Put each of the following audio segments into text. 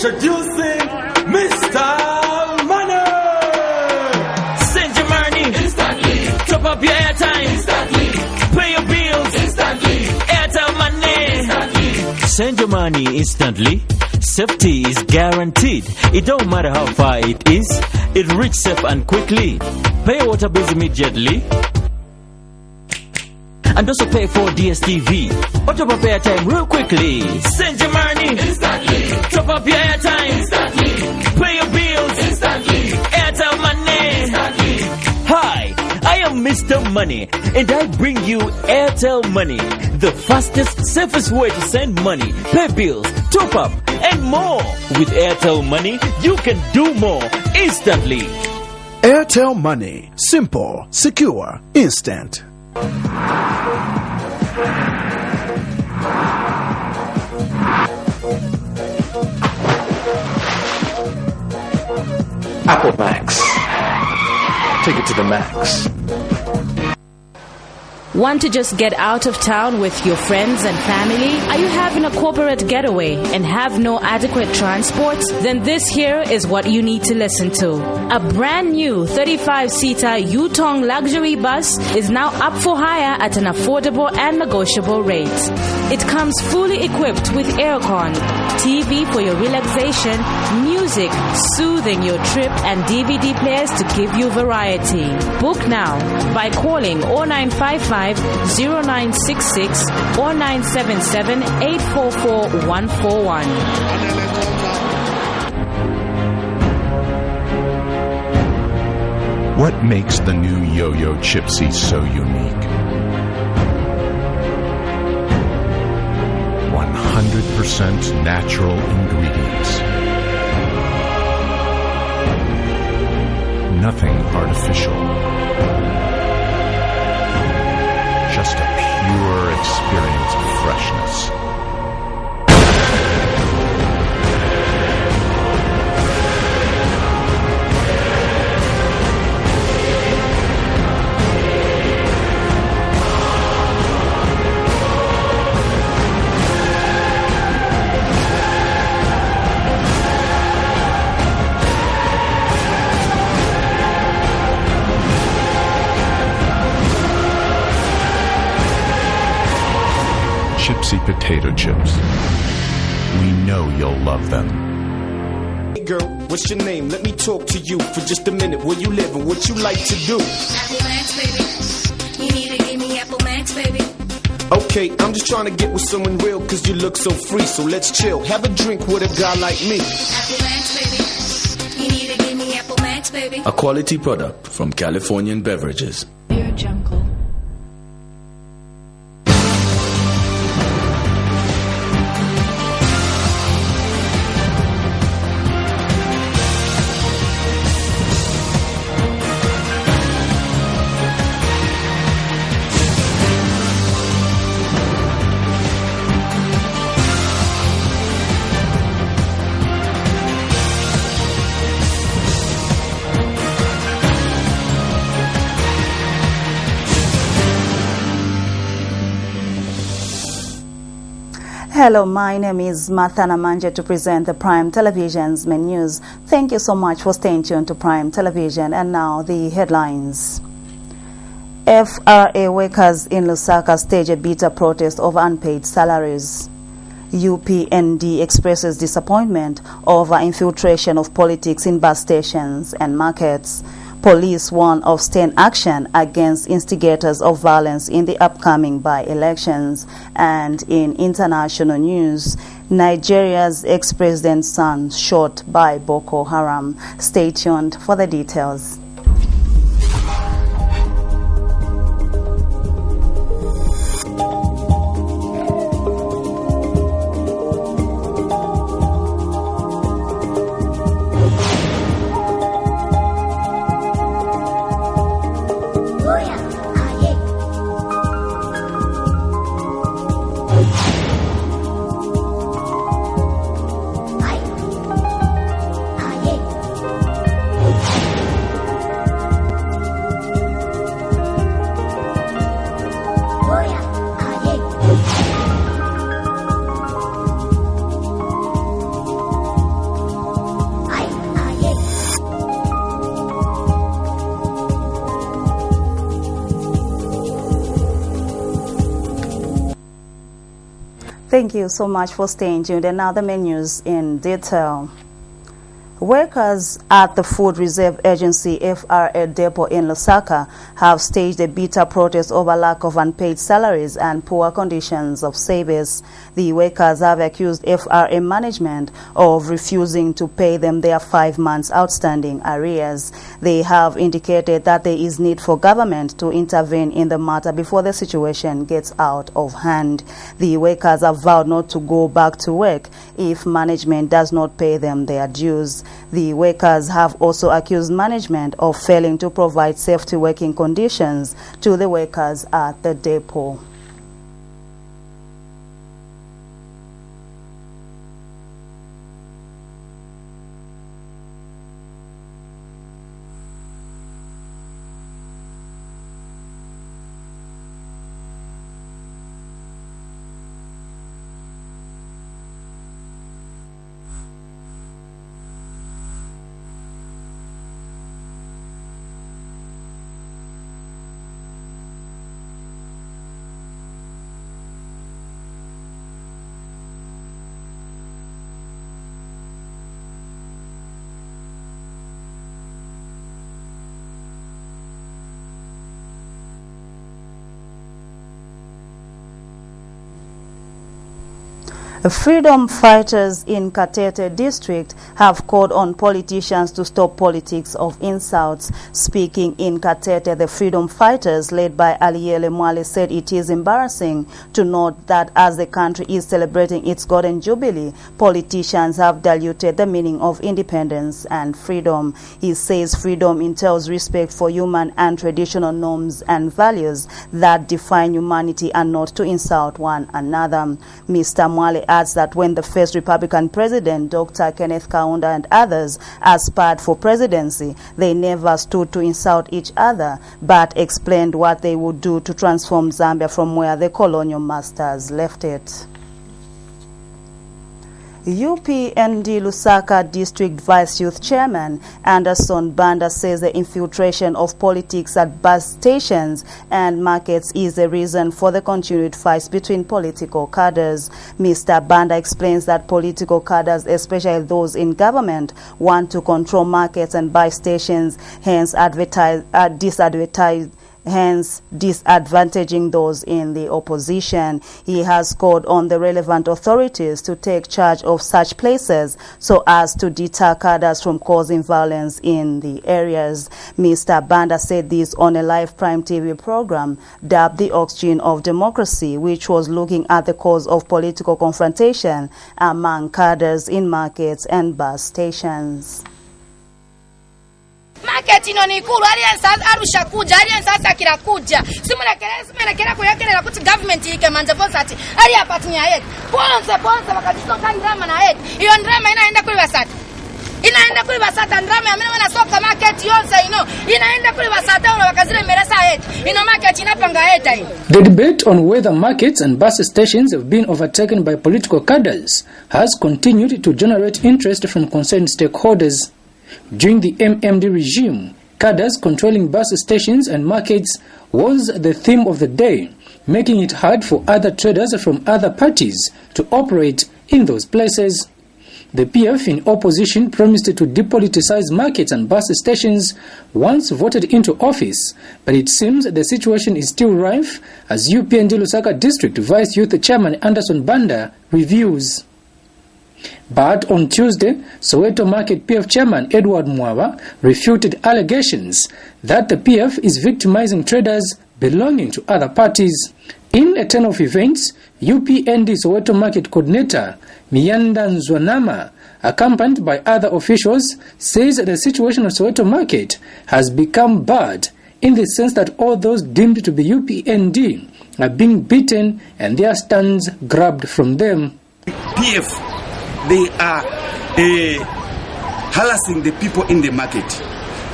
Introducing Mr. Money. Send your money instantly. Top up your airtime instantly. Pay your bills instantly. Airtel Money instantly. Send your money instantly. Safety is guaranteed. It don't matter how far it is. It reaches safe and quickly. Pay your water bills immediately. And also pay for DSTV. Or top up airtime real quickly. Send your money instantly. Top up your airtime instantly. Pay your bills instantly. Airtel Money instantly. Hi, I am Mr. Money, and I bring you Airtel Money, the fastest, safest way to send money, pay bills, top up, and more. With Airtel Money, you can do more instantly. Airtel Money. Simple, secure, instant. Apple Max. Take it to the max. Want to just get out of town with your friends and family? Are you having a corporate getaway and have no adequate transport? Then this here is what you need to listen to. A brand new 35-seater Yutong luxury bus is now up for hire at an affordable and negotiable rate. It comes fully equipped with aircon, TV for your relaxation, music soothing your trip, and DVD players to give you variety. Book now by calling 0955 0966 or 977 844 141. What makes the new Yo-Yo Chipsy so unique? 100% natural ingredients. Nothing artificial. Just a pure experience of freshness. Chipsy potato chips. We know you'll love them. Hey girl, what's your name? Let me talk to you for just a minute. Where you live and what you like to do? Apple Max, baby. You need to give me Apple Max, baby. Okay, I'm just trying to get with someone real cause you look so free. So let's chill, have a drink with a guy like me. Apple Max, baby. You need to give me Apple Max, baby. A quality product from Californian Beverages. Your jungle. Hello, my name is Mathana Manje to present the Prime Television's main news. Thank you so much for staying tuned to Prime Television. And now the headlines. FRA workers in Lusaka stage a bitter protest over unpaid salaries. UPND expresses disappointment over infiltration of politics in bus stations and markets. Police warn of stern action against instigators of violence in the upcoming by-elections. And in international news, Nigeria's ex-president's son shot by Boko Haram. Stay tuned for the details. Thank you so much for staying tuned. And now the menus in detail. Workers at the Food Reserve Agency FRA depot in Lusaka have staged a bitter protest over lack of unpaid salaries and poor conditions of service. The workers have accused FRA management of refusing to pay them their 5 months outstanding arrears. They have indicated that there is need for government to intervene in the matter before the situation gets out of hand. The workers have vowed not to go back to work if management does not pay them their dues. The workers have also accused management of failing to provide safety working conditions to the workers at the depot. Freedom fighters in Katete district have called on politicians to stop politics of insults. Speaking in Katete, the freedom fighters led by Aliele Mwale said it is embarrassing to note that as the country is celebrating its Golden Jubilee, politicians have diluted the meaning of independence and freedom. He says freedom entails respect for human and traditional norms and values that define humanity and not to insult one another. Mr. Mwale adds that when the first Republican president, Dr. Kenneth Kaunda, and others aspired for presidency, they never stood to insult each other, but explained what they would do to transform Zambia from where the colonial masters left it. UPND Lusaka District Vice Youth Chairman Anderson Banda says the infiltration of politics at bus stations and markets is the reason for the continued fights between political cadres. Mr. Banda explains that political cadres, especially those in government, want to control markets and bus stations, hence disadvantaging those in the opposition. He has called on the relevant authorities to take charge of such places so as to deter cadres from causing violence in the areas. Mr. Banda said this on a live Prime TV program dubbed The Oxygen of Democracy, which was looking at the cause of political confrontation among cadres in markets and bus stations. Market ni ikulu alianza arusha kuja alianza kila kuja simuna kila kuyakela kuti government yike manza posati ali apatnia yetu ponze wakatisoka ndrama na yetu hiyo ndrama inaenda kuli basata ndrama ya mwana soka market yonse inaenda kuli basata una wakazile meresa yetu market inapanga yetu hiyo. The debate on whether markets and bus stations have been overtaken by political cadres has continued to generate interest from concerned stakeholders. During the MMD regime, cadres controlling bus stations and markets was the theme of the day, making it hard for other traders from other parties to operate in those places. The PF in opposition promised to depoliticize markets and bus stations once voted into office, but it seems the situation is still rife as UPND Lusaka District Vice Youth Chairman Anderson Banda reviews. But on Tuesday, Soweto Market PF Chairman Edward Mwaba refuted allegations that the PF is victimizing traders belonging to other parties. In a turn of events, UPND Soweto Market Coordinator Miyanda Nzwanama, accompanied by other officials, says the situation of Soweto Market has become bad in the sense that all those deemed to be UPND are being beaten and their stands grabbed from them. PF, they are harassing the people in the market.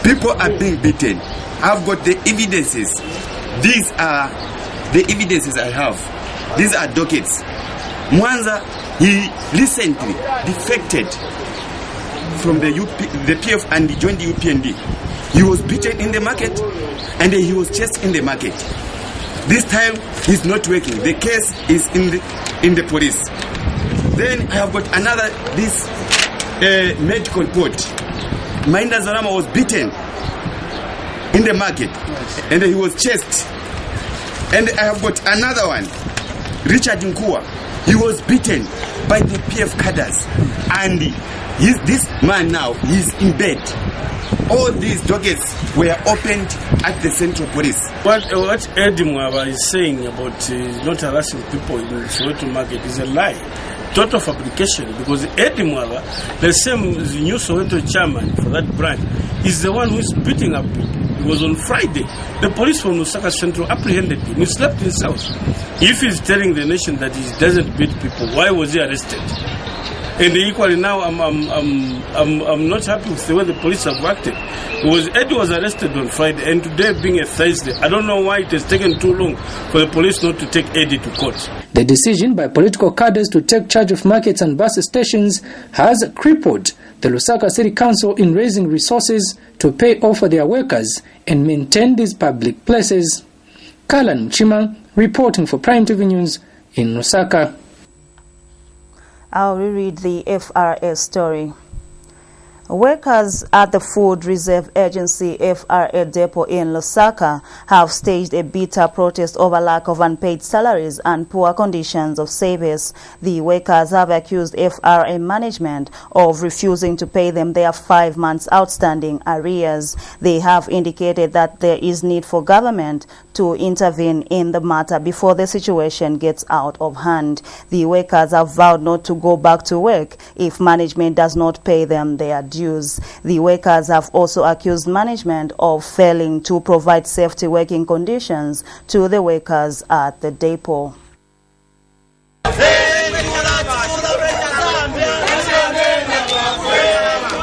People are being beaten. I've got the evidences. These are the evidences I have. These are dockets. Mwanza, he recently defected from the PF and he joined the UPND. He was beaten in the market and he was chased in the market. This time he's not working. The case is in the in the police. Then I have got another, this medical report. Mainda Zarama was beaten in the market and he was chased. And I have got another one, Richard Nkua. He was beaten by the PF cadres, and this man now, he's in bed. All these dockets were opened at the Central Police. What Eddie Mwaba is saying about not harassing people in the Soweto market is a lie. Total fabrication, because Eddie Mwaba, the same new Soweto chairman for that branch, is the one who is beating up people. It was on Friday. The police from Lusaka Central apprehended him. He slept in his house. If he's telling the nation that he doesn't beat people, why was he arrested? And equally now, I'm not happy with the way the police have acted. Eddie was arrested on Friday, and today being a Thursday, I don't know why it has taken too long for the police not to take Eddie to court. The decision by political cadres to take charge of markets and bus stations has crippled the Lusaka City Council in raising resources to pay off for their workers and maintain these public places. Kalan Chima reporting for Prime TV News in Lusaka. I'll reread the FRA story. Workers at the Food Reserve Agency FRA depot in Lusaka have staged a bitter protest over lack of unpaid salaries and poor conditions of service. The workers have accused FRA management of refusing to pay them their 5 months outstanding arrears. They have indicated that there is need for government to intervene in the matter before the situation gets out of hand. The workers have vowed not to go back to work if management does not pay them their dues. The workers have also accused management of failing to provide safety working conditions to the workers at the depot.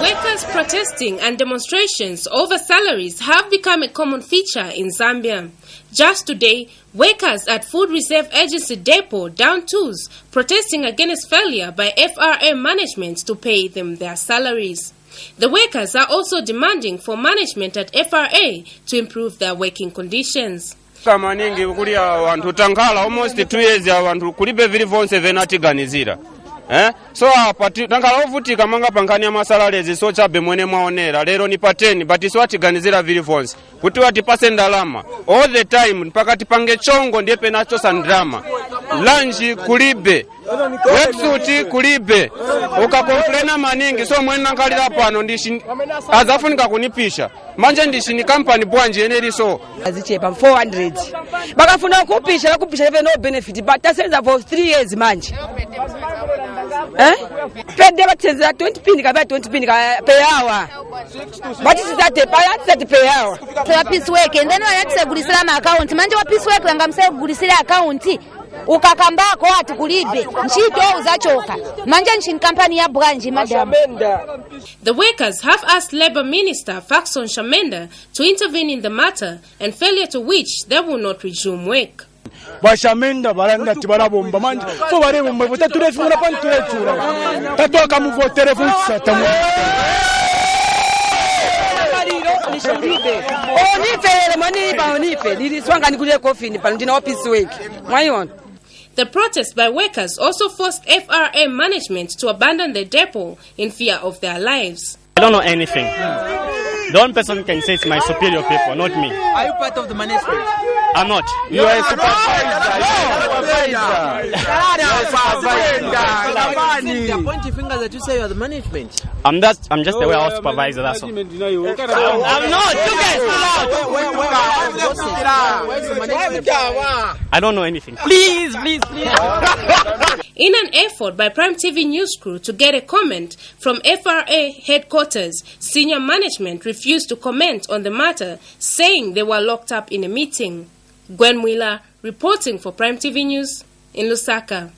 Workers protesting and demonstrations over salaries have become a common feature in Zambia. Just today, workers at Food Reserve Agency depot down tools protesting against failure by FRA management to pay them their salaries. The workers are also demanding for management at FRA to improve their working conditions. Kamaningi kuli abantu tankala almost 2 years abantu kulibe vili vonse venatiganizira. So tankala ovutika manga pankani ya masalari ziso chabe mwene maonera lero ni pateni but iso atiganizira vili vonse kuti watipase ndalama all the time mpaka tipange chongo ndiye penacho sandrama lanji kulibe websuit kulibe ukakomplena maningi so mwene nankalira pano ndishi azafunika kunipisha manje ndishi ni company bwanje eneri so azichepa 400 bakafuna kupisha no benefit but tasenza for 3 years manje pede batsenza 20 pini ka 20 pini ka per hour but is that per hour to piece work and then wayatse gulisira ma account manje wa piece work ngamse gulisira account ukakambako watu kulibe nchito uzachoka manje nchini kampani ya branch madam. The workers have asked Labour Minister Faxon Shamenda to intervene in the matter, and failure to which they will not resume work. Bashamenda baranga tibarabomba manje so baremo mvuta turefuna pan turechura tatoka muvo telefoni satamu The protest by workers also forced FRA management to abandon the depot in fear of their lives. I don't know anything. The only person can say it's my superior people, not me. Are you part of the management? I'm not. You are a supervisor. They're pointing fingers that you say you are the management. I'm just the warehouse supervisor, that's all. I'm not. You guys I don't know anything. Please. In an effort by Prime TV news crew to get a comment from FRA headquarters, senior management refused to comment on the matter, saying they were locked up in a meeting. Gwen Wheeler reporting for Prime TV News in Lusaka.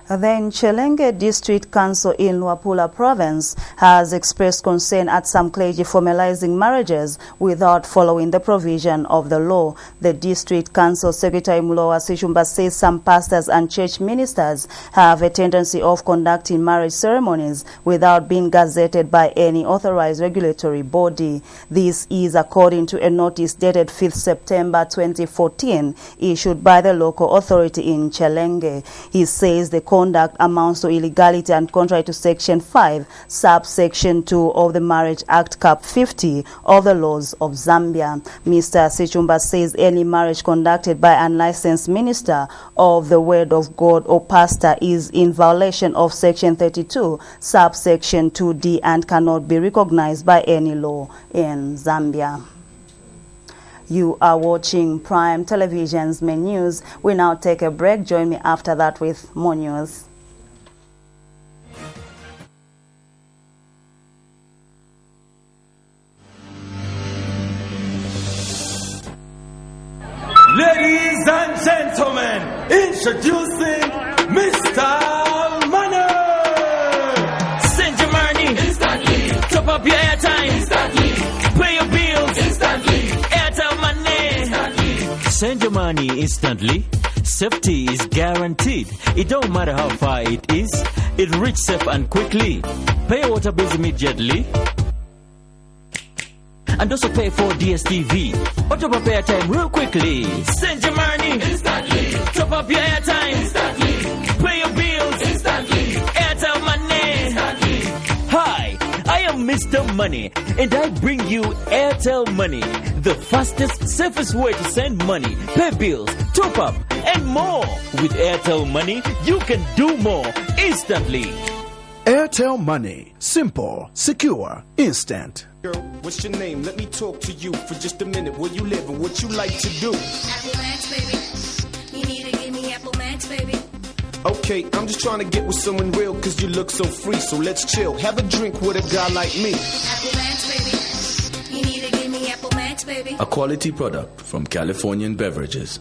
The Chelenge District Council in Luapula Province has expressed concern at some clergy formalizing marriages without following the provision of the law. The District Council Secretary Mulowa Sichumba says some pastors and church ministers have a tendency of conducting marriage ceremonies without being gazetted by any authorized regulatory body. This is according to a notice dated 5th September 2014 issued by the local authority in Chelenge. He says the conduct amounts to illegality and contrary to Section 5, subsection 2 of the Marriage Act Cap 50 of the laws of Zambia. Mr. Sichumba says any marriage conducted by an unlicensed minister of the Word of God or pastor is in violation of Section 32, subsection 2D and cannot be recognized by any law in Zambia. You are watching Prime Television's main news. We now take a break. Join me after that with more news. Ladies and gentlemen, introducing Mr. Money. Send your money instantly. Top up your airtime instantly. Pay your bills instantly. Airtel Money instantly. Send your money instantly. Safety is guaranteed. It don't matter how far it is. It reaches safe and quickly. Pay your water bills immediately. And also pay for DSTV. Or top up airtime real quickly. Send your money instantly. Top up your airtime instantly. Pay your bills instantly. Airtel Money instantly. Hi, I am Mr. Money, and I bring you Airtel Money, the fastest, safest way to send money, pay bills, top up, and more. With Airtel Money, you can do more instantly. Airtel Money. Simple, secure, instant. Girl, what's your name? Let me talk to you for just a minute. Where you live and what you like to do? Apple Max, baby. You need to give me Apple Max, baby. Okay, I'm just trying to get with someone real cause you look so free. So let's chill, have a drink with a guy like me. Apple Max, baby. You need to give me Apple Max, baby. A quality product from Californian Beverages.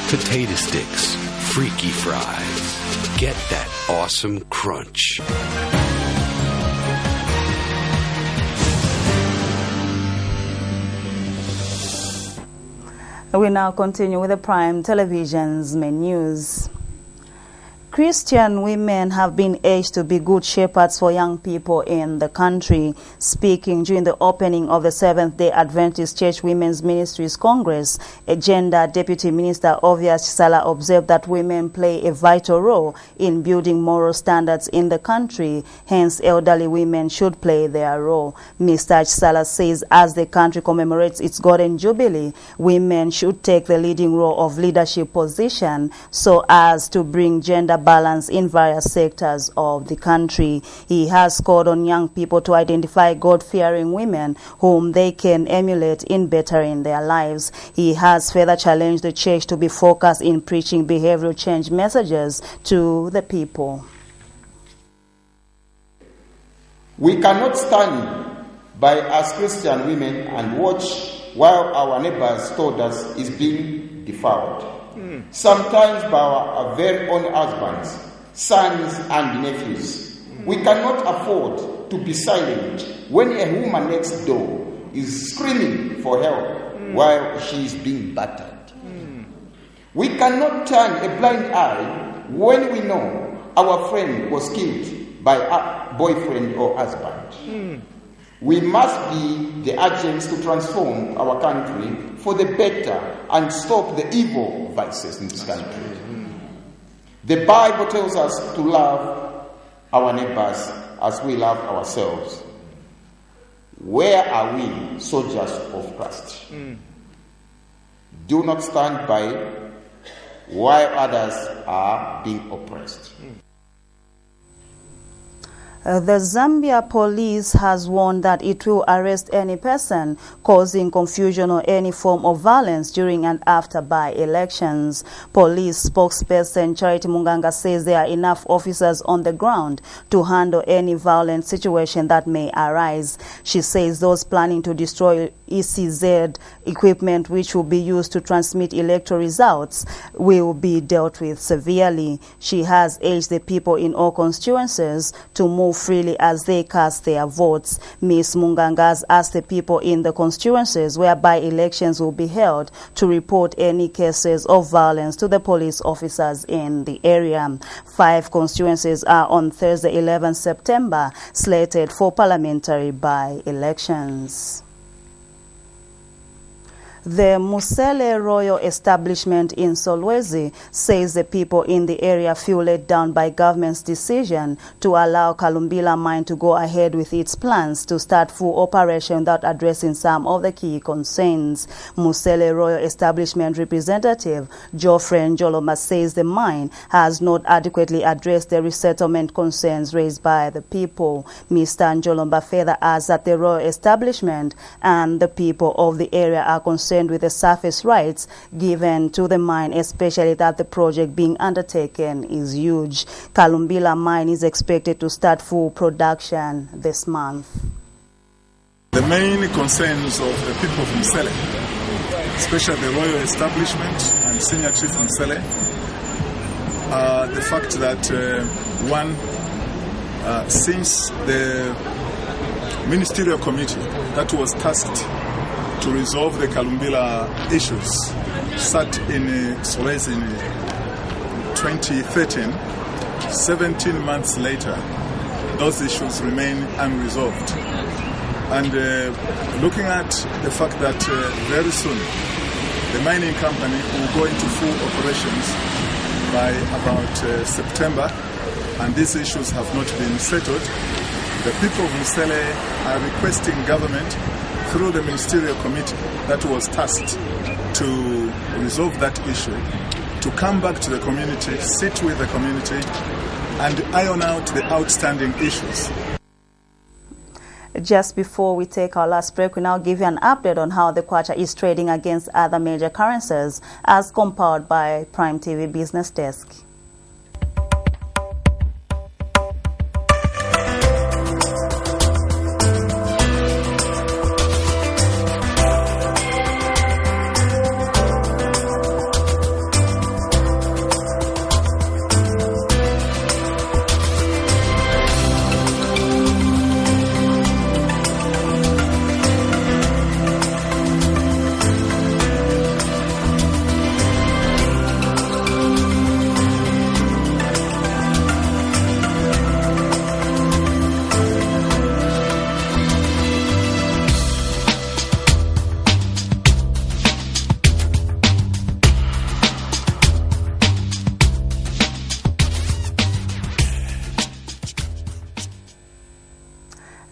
Potato sticks, freaky fries. Get that awesome crunch. We now continue with the Prime Television's main news. Christian women have been urged to be good shepherds for young people in the country. Speaking during the opening of the Seventh-day Adventist Church Women's Ministries Congress, Agenda Deputy Minister Ovia Chisala observed that women play a vital role in building moral standards in the country. Hence, elderly women should play their role. Mr. Chisala says as the country commemorates its Golden Jubilee, women should take the leading role of leadership position so as to bring gender balance in various sectors of the country. He has called on young people to identify God-fearing women whom they can emulate in bettering their lives. He has further challenged the church to be focused in preaching behavioral change messages to the people. We cannot stand by as Christian women and watch while our neighbors' daughters is being defiled. Sometimes by our very own husbands, sons and nephews. We cannot afford to be silent when a woman next door is screaming for help while she is being battered. We cannot turn a blind eye when we know our friend was killed by a boyfriend or husband. We must be the agents to transform our country for the better and stop the evil vices in this country. The Bible tells us to love our neighbors as we love ourselves. Where are we, soldiers of Christ? Do not stand by while others are being oppressed. The Zambia police has warned that it will arrest any person causing confusion or any form of violence during and after by-elections. Police spokesperson Charity Munganga says there are enough officers on the ground to handle any violent situation that may arise. She says those planning to destroy ECZ equipment which will be used to transmit electoral results will be dealt with severely. She has urged the people in all constituencies to move freely as they cast their votes. Ms. Mungangas asked the people in the constituencies whereby elections will be held to report any cases of violence to the police officers in the area. 5 constituencies are on Thursday, 11 September, slated for parliamentary by-elections. The Musele Royal Establishment in Solwezi says the people in the area feel let down by government's decision to allow Kalumbila mine to go ahead with its plans to start full operation without addressing some of the key concerns. Musele Royal Establishment representative Geoffrey Njoloma says the mine has not adequately addressed the resettlement concerns raised by the people. Mr. Njoloma further adds that the Royal Establishment and the people of the area are concerned with the surface rights given to the mine, especially that the project being undertaken is huge. Kalumbila mine is expected to start full production this month. The main concerns of the people of Musele, especially the Royal Establishment and Senior Chief Musele, are the fact that since the ministerial committee that was tasked to resolve the Kalumbila issues sat in Solwezi in 2013, 17 months later, those issues remain unresolved. And looking at the fact that very soon the mining company will go into full operations by about September, and these issues have not been settled, the people of Musele are requesting government through the ministerial committee that was tasked to resolve that issue, to come back to the community, sit with the community, and iron out the outstanding issues. Just before we take our last break, we now give you an update on how the kwacha is trading against other major currencies, as compiled by Prime TV Business Desk.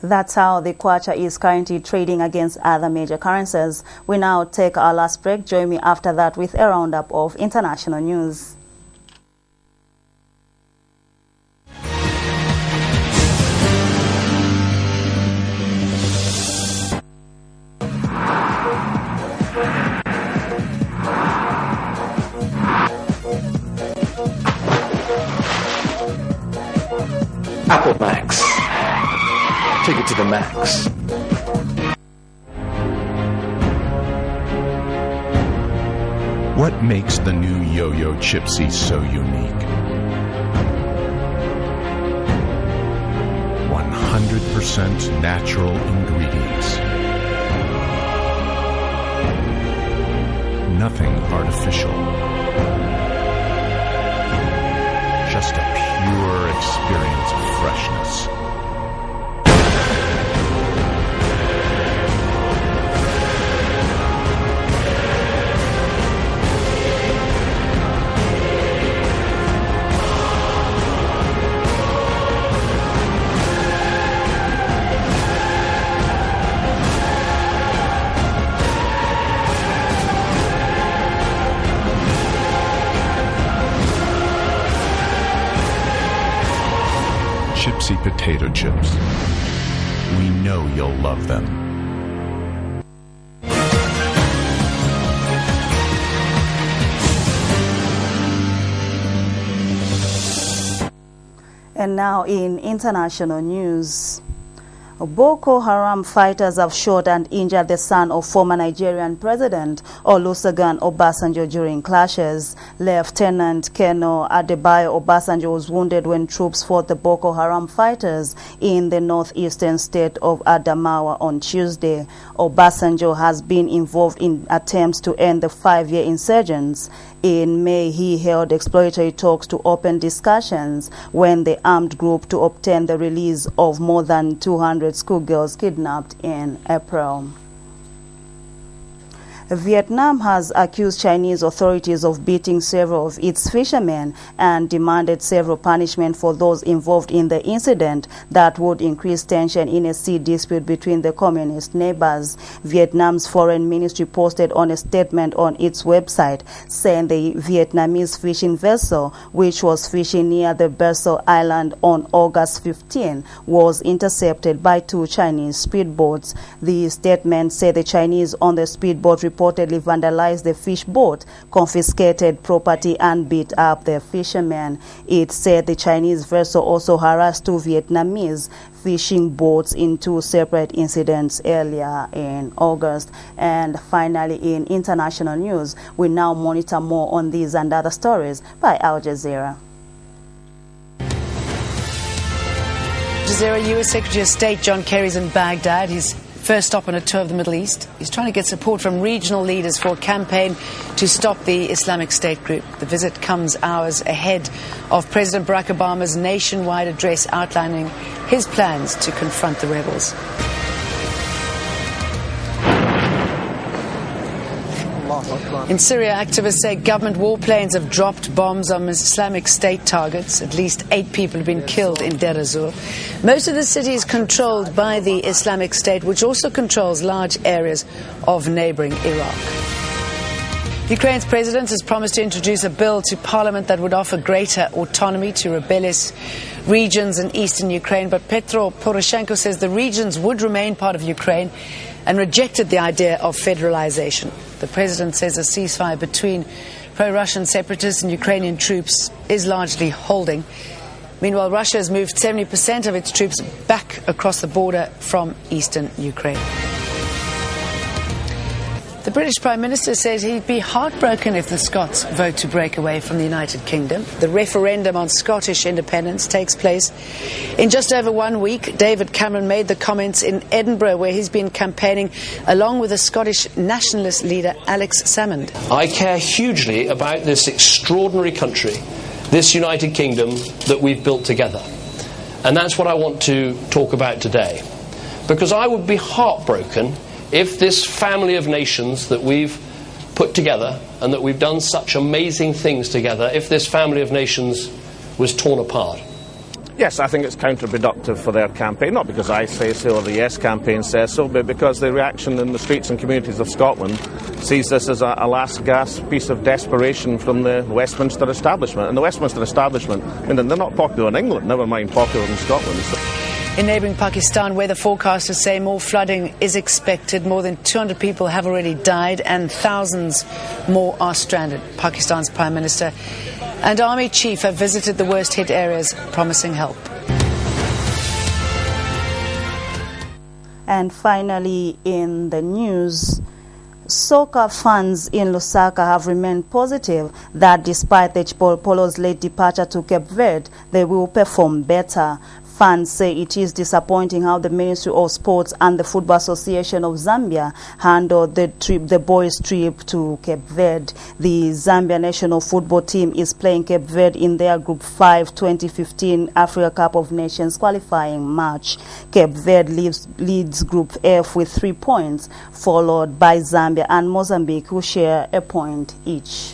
That's how the kwacha is currently trading against other major currencies. We now take our last break. Join me after that with a roundup of international news. Apple Max. Take it to the max. What makes the new Yo-Yo Chipsy so unique? 100% natural ingredients. Nothing artificial. Just a pure experience of freshness. Chipsy potato chips. We know you'll love them. And now in international news, Boko Haram fighters have shot and injured the son of former Nigerian President Olusegun Obasanjo during clashes. Lieutenant Colonel Adebayo Obasanjo was wounded when troops fought the Boko Haram fighters in the northeastern state of Adamawa on Tuesday. Obasanjo has been involved in attempts to end the 5-year insurgents. In May, he held exploratory talks to open discussions when the armed group to obtain the release of more than 200 schoolgirls kidnapped in April. Vietnam has accused Chinese authorities of beating several of its fishermen and demanded several punishment for those involved in the incident that would increase tension in a sea dispute between the communist neighbors. Vietnam's foreign ministry posted on a statement on its website saying the Vietnamese fishing vessel, which was fishing near the Bersel Island on August 15, was intercepted by 2 Chinese speedboats. The statement said the Chinese on the speedboat reportedly vandalized the fish boat, confiscated property and beat up the fishermen. It said the Chinese vessel also harassed 2 Vietnamese fishing boats in 2 separate incidents earlier in August. And finally, in international news, we now monitor more on these and other stories by Al Jazeera. Jazeera, U.S. Secretary of State John Kerry's in Baghdad. His first stop on a tour of the Middle East. He's trying to get support from regional leaders for a campaign to stop the Islamic State group. The visit comes hours ahead of President Barack Obama's nationwide address outlining his plans to confront the rebels. In Syria, activists say government warplanes have dropped bombs on Islamic State targets. At least 8 people have been killed in Deir ez-Zor. Most of the city is controlled by the Islamic State, which also controls large areas of neighboring Iraq. Ukraine's president has promised to introduce a bill to parliament that would offer greater autonomy to rebellious regions in eastern Ukraine. But Petro Poroshenko says the regions would remain part of Ukraine and rejected the idea of federalization. The president says a ceasefire between pro-Russian separatists and Ukrainian troops is largely holding. Meanwhile, Russia has moved 70% of its troops back across the border from eastern Ukraine. The British Prime Minister says he'd be heartbroken if the Scots vote to break away from the United Kingdom. The referendum on Scottish independence takes place in just over 1 week. David Cameron made the comments in Edinburgh, where he's been campaigning along with the Scottish nationalist leader Alex Salmond. I care hugely about this extraordinary country, this United Kingdom that we've built together. And that's what I want to talk about today. Because I would be heartbroken if this family of nations that we've put together and that we've done such amazing things together, if this family of nations was torn apart. Yes, I think it's counterproductive for their campaign, not because I say so or the Yes campaign says so, but because the reaction in the streets and communities of Scotland sees this as a last gasp piece of desperation from the Westminster establishment. And the Westminster establishment, I mean, they're not popular in England, never mind popular in Scotland. So. In neighbouring Pakistan, weather forecasters say more flooding is expected. More than 200 people have already died and thousands more are stranded. Pakistan's Prime Minister and Army Chief have visited the worst hit areas, promising help. And finally, in the news, soccer fans in Lusaka have remained positive that despite the Chipolopolo's late departure to Cape Verde, they will perform better. Fans say it is disappointing how the Ministry of Sports and the Football Association of Zambia handled the boys' trip to Cape Verde. The Zambia national football team is playing Cape Verde in their Group 5 2015 Africa Cup of Nations qualifying match. Cape Verde leads Group F with 3 points, followed by Zambia and Mozambique, who share a point each.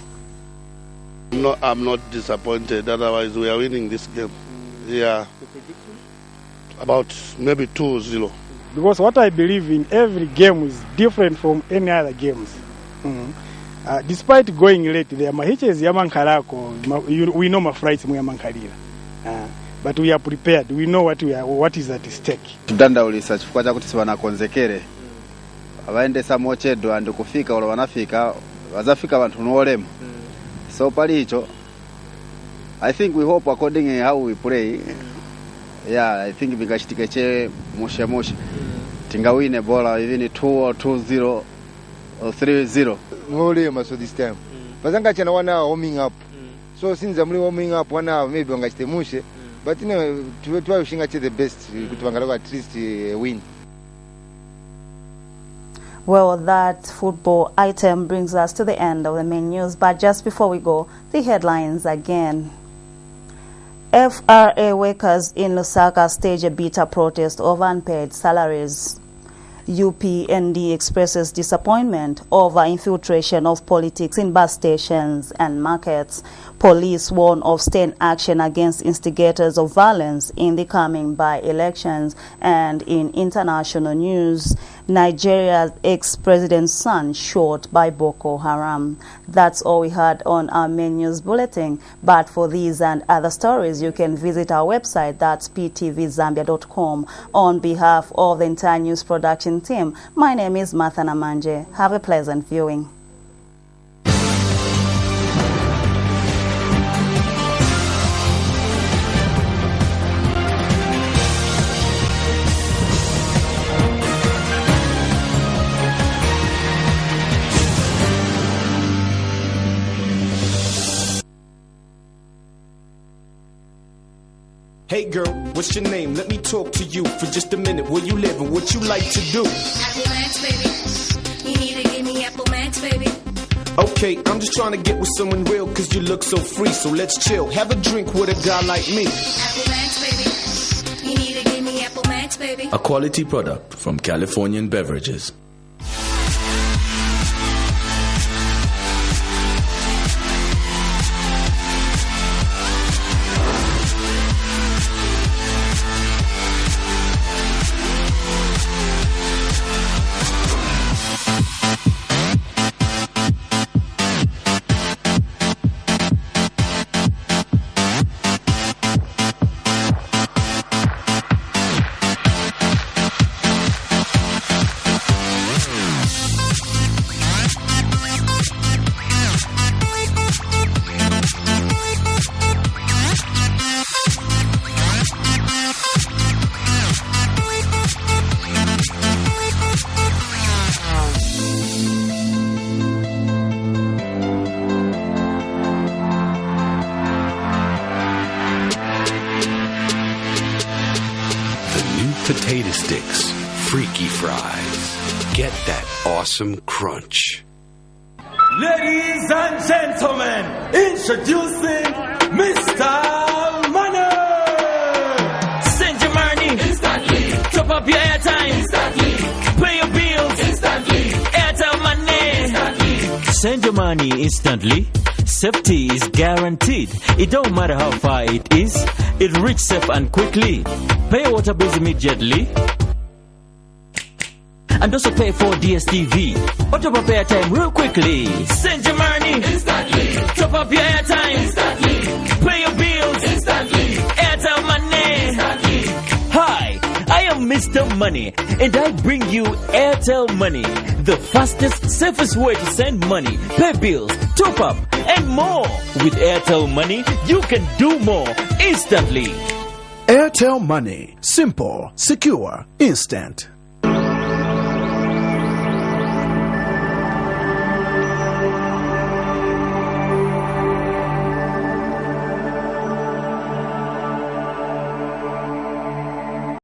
No, I'm not disappointed. Otherwise, we are winning this game. Yeah. About maybe 2-0. Because what I believe in every game is different from any other games. Despite going late, the mahiches yamankarako, we know my flights muyamankarira. but we are prepared. We know what is at stake. Tudandaulisa chifukwa chakuti sivanakonzekere avaendesa mochedwa and kufika olo wanafika wazafika vantu nuolema. So pali icho, I think we hope according how we play. Yeah, I think vikashitikeche mushe tingawine bola even 2 or 2-0 or 3-0. Nuolema so this time. Bazanga chana wana warming up. So since I'm warming up wana maybe wangachite mushe. But tuwe ushinga the best kutuangaloga at least win. Well, that football item brings us to the end of the main news. But just before we go, the headlines again. FRA workers in Lusaka stage a bitter protest over unpaid salaries. UPND expresses disappointment over infiltration of politics in bus stations and markets. Police warn of stern action against instigators of violence in the coming by-elections. And in international news, Nigeria's ex-president's son shot by Boko Haram. That's all we had on our main news bulletin. But for these and other stories, you can visit our website, that's ptvzambia.com. On behalf of the entire news production team, my name is Martha Namanje. Have a pleasant viewing. Hey girl, what's your name? Let me talk to you for just a minute. Where you live and what you like to do? Apple Max, baby. You need to give me Apple Max, baby. Okay, I'm just trying to get with someone real cause you look so free. So let's chill, have a drink with a guy like me. Apple Max, baby. You need to give me Apple Max, baby. A quality product from Californian Beverages. Potato sticks, freaky fries. Get that awesome crunch. Ladies and gentlemen, introducing Mr. Money. Send your money instantly. Top up your airtime instantly. Pay your bills instantly. Airtel Money instantly. Send your money instantly. Safety is guaranteed. It don't matter how far it is. It reaches safe and quickly. Pay your water bills immediately. And also pay for DSTV. Or top up airtime real quickly. Send your money instantly. Top up your airtime instantly. Pay your bills instantly. Airtel Money instantly. Hi, I am Mr. Money, and I bring you Airtel Money, the fastest, safest way to send money, pay bills, top up, and more. With Airtel Money, you can do more instantly. Airtel Money. Simple, secure, instant.